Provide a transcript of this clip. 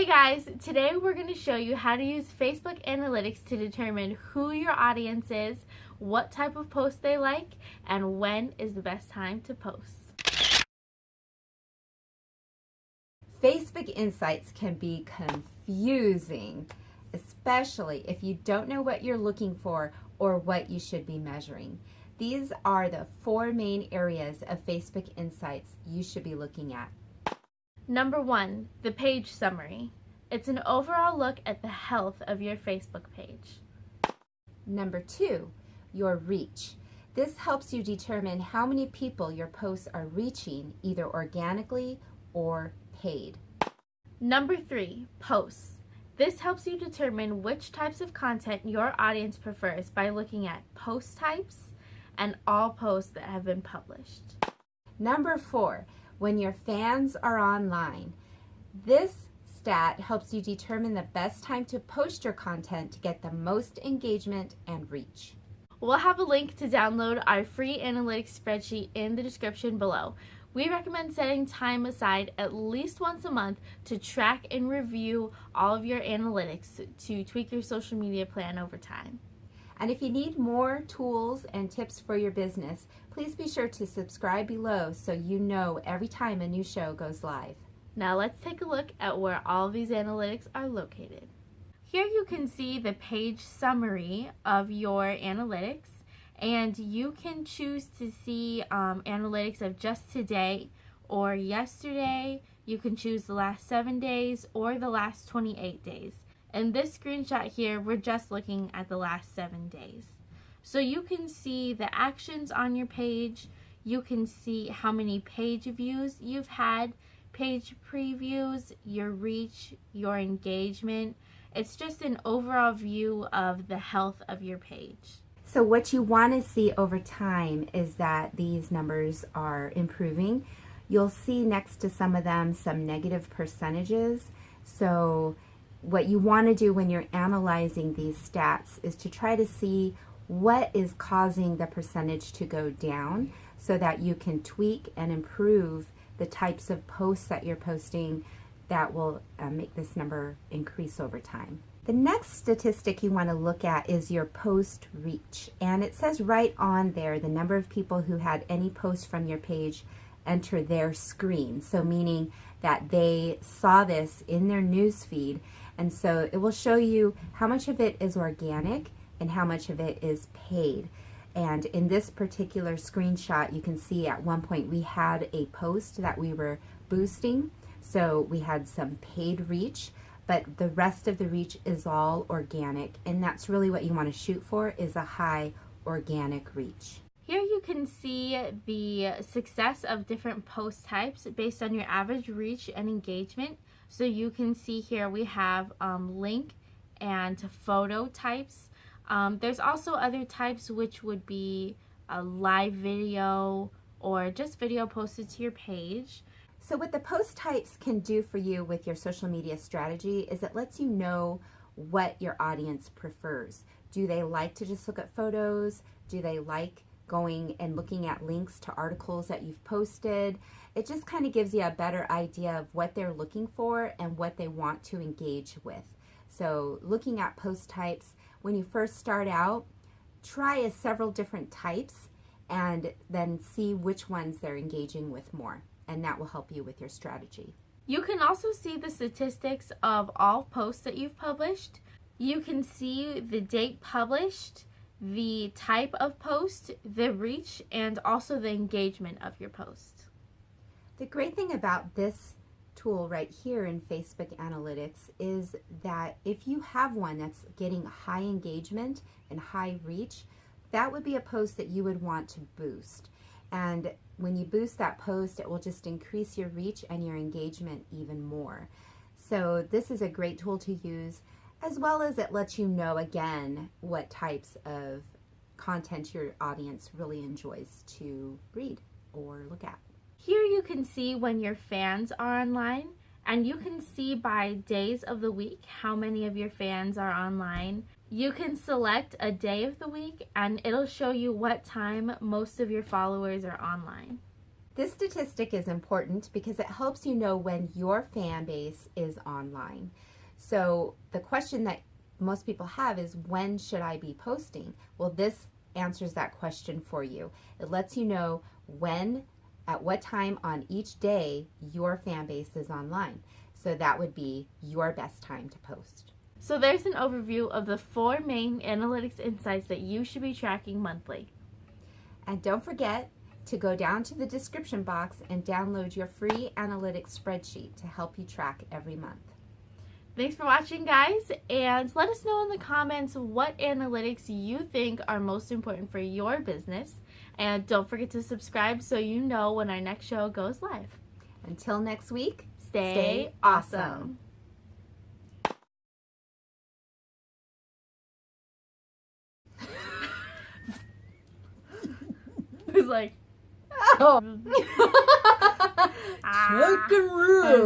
Hey guys, today we're going to show you how to use Facebook Analytics to determine who your audience is, what type of post they like, and when is the best time to post. Facebook Insights can be confusing, especially if you don't know what you're looking for or what you should be measuring. These are the 4 main areas of Facebook Insights you should be looking at. Number 1, the page summary. It's an overall look at the health of your Facebook page. Number 2, your reach. This helps you determine how many people your posts are reaching, either organically or paid. Number 3, posts. This helps you determine which types of content your audience prefers by looking at post types and all posts that have been published. Number 4, when your fans are online. This stat helps you determine the best time to post your content to get the most engagement and reach. We'll have a link to download our free analytics spreadsheet in the description below. We recommend setting time aside at least once a month to track and review all of your analytics to tweak your social media plan over time. And if you need more tools and tips for your business, please be sure to subscribe below so you know every time a new show goes live. Now let's take a look at where all of these analytics are located. Here you can see the page summary of your analytics, and you can choose to see analytics of just today or yesterday. You can choose the last 7 days or the last 28 days. In this screenshot here, we're just looking at the last 7 days. So you can see the actions on your page, you can see how many page views you've had, page previews, your reach, your engagement. It's just an overall view of the health of your page. So what you want to see over time is that these numbers are improving. You'll see next to some of them some negative percentages. So what you want to do when you're analyzing these stats is to try to see what is causing the percentage to go down so that you can tweak and improve the types of posts that you're posting that will make this number increase over time. The next statistic you want to look at is your post reach, and it says right on there the number of people who had any post from your page enter their screen, so meaning that they saw this in their news feed, and so it will show you how much of it is organic and how much of it is paid. And in this particular screenshot, you can see at one point we had a post that we were boosting, so we had some paid reach, but the rest of the reach is all organic, and that's really what you want to shoot for, is a high organic reach. Here you can see the success of different post types based on your average reach and engagement. So you can see here we have link and photo types. There's also other types, which would be a live video or just video posted to your page. So what the post types can do for you with your social media strategy is it lets you know what your audience prefers. Do they like to just look at photos? Do they like going and looking at links to articles that you've posted? It just kind of gives you a better idea of what they're looking for and what they want to engage with. So looking at post types, when you first start out, try several different types and then see which ones they're engaging with more, and that will help you with your strategy. You can also see the statistics of all posts that you've published. You can see the date published, the type of post, the reach, and also the engagement of your post. The great thing about this tool right here in Facebook Analytics is that if you have one that's getting high engagement and high reach, that would be a post that you would want to boost. And when you boost that post, it will just increase your reach and your engagement even more. So this is a great tool to use, as well as it lets you know again what types of content your audience really enjoys to read or look at. Here you can see when your fans are online, and you can see by days of the week how many of your fans are online. You can select a day of the week and it'll show you what time most of your followers are online. This statistic is important because it helps you know when your fan base is online. So the question that most people have is, when should I be posting? Well, this answers that question for you. It lets you know when, at what time on each day your fan base is online. So that would be your best time to post. So there's an overview of the 4 main analytics insights that you should be tracking monthly. And don't forget to go down to the description box and download your free analytics spreadsheet to help you track every month. Thanks for watching, guys, and let us know in the comments what analytics you think are most important for your business. And don't forget to subscribe so you know when our next show goes live. Until next week, Stay awesome. It's like, oh. Chuckaroo.